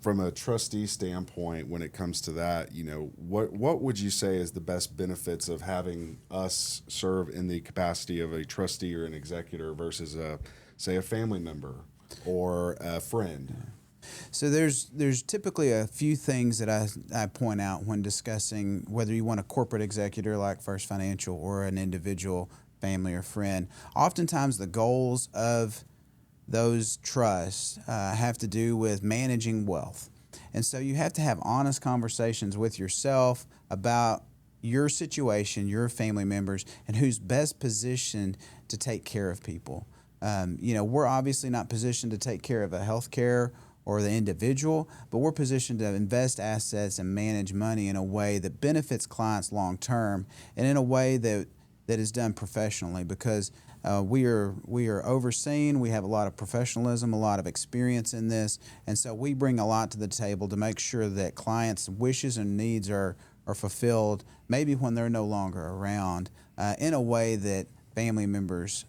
From a trustee standpoint, when it comes to that, what would you say is the best benefits of having us serve in the capacity of a trustee or an executor versus say a family member or a friend? So there's typically a few things that I point out when discussing whether you want a corporate executor like First Financial or an individual family or friend. Oftentimes the goals of those trusts have to do with managing wealth. And so you have to have honest conversations with yourself about your situation, your family members, and who's best positioned to take care of people. We're obviously not positioned to take care of a healthcare or the individual, but we're positioned to invest assets and manage money in a way that benefits clients long term and in a way that is done professionally because we are overseen. We have a lot of professionalism, a lot of experience in this, and so we bring a lot to the table to make sure that clients' wishes and needs are fulfilled, maybe when they're no longer around, in a way that family members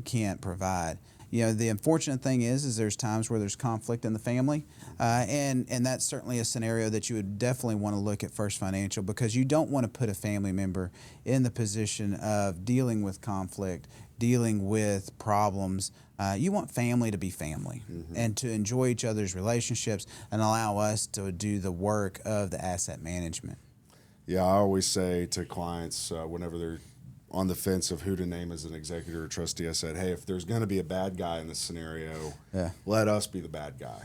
can't provide. The unfortunate thing is there's times where there's conflict in the family, and that's certainly a scenario that you would definitely want to look at First Financial because you don't want to put a family member in the position of dealing with conflict, dealing with problems. You want family to be family and to enjoy each other's relationships and allow us to do the work of the asset management. Yeah, I always say to clients whenever they're on the fence of who to name as an executor or trustee, I said, hey, if there's going to be a bad guy in this scenario, let us be the bad guy.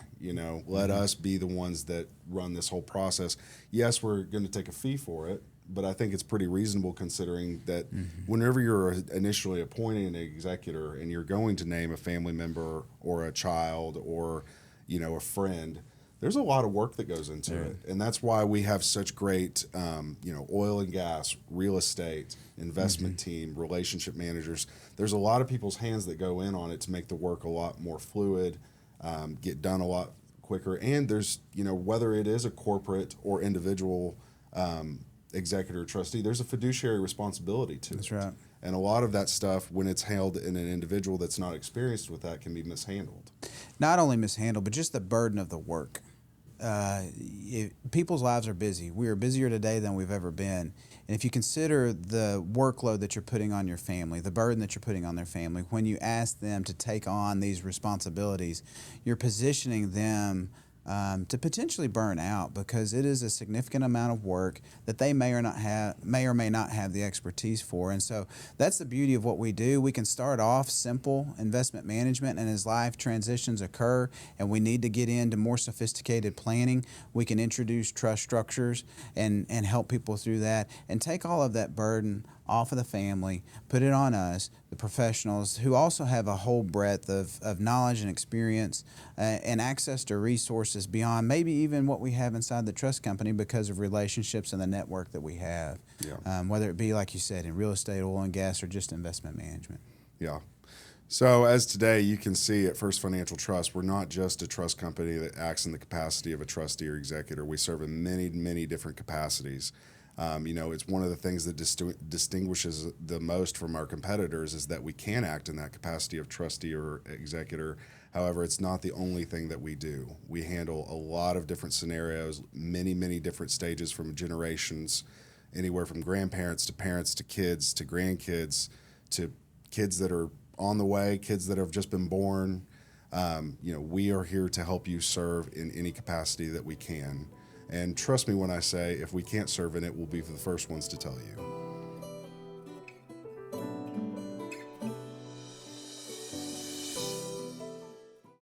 Let us be the ones that run this whole process. Yes, we're going to take a fee for it, but I think it's pretty reasonable considering that whenever you're initially appointing an executor and you're going to name a family member or a child or, a friend, there's a lot of work that goes into it. And that's why we have such great, oil and gas, real estate, investment team, relationship managers. There's a lot of people's hands that go in on it to make the work a lot more fluid, get done a lot quicker. And there's, whether it is a corporate or individual executor or trustee, there's a fiduciary responsibility to it. That's right. And a lot of that stuff, when it's held in an individual that's not experienced with that, can be mishandled. Not only mishandled, but just the burden of the work. People's lives are busy. We are busier today than we've ever been. And if you consider the workload that you're putting on your family, the burden that you're putting on their family, when you ask them to take on these responsibilities, you're positioning them to potentially burn out because it is a significant amount of work that they may or may not have the expertise for. And so that's the beauty of what we do. We can start off simple investment management, and as life transitions occur and we need to get into more sophisticated planning, we can introduce trust structures and help people through that and take all of that burden off of the family, put it on us, the professionals who also have a whole breadth of knowledge and experience and access to resources beyond maybe even what we have inside the trust company because of relationships and the network that we have, whether it be, like you said, in real estate, oil and gas, or just investment management. Yeah. So as today you can see at First Financial Trust, we're not just a trust company that acts in the capacity of a trustee or executor. We serve in many, many different capacities. It's one of the things that distinguishes the most from our competitors is that we can act in that capacity of trustee or executor. However, it's not the only thing that we do. We handle a lot of different scenarios, many, many different stages from generations, anywhere from grandparents to parents to kids to grandkids to kids that are on the way, kids that have just been born. We are here to help you serve in any capacity that we can. And trust me when I say, if we can't serve in it, we'll be the first ones to tell you.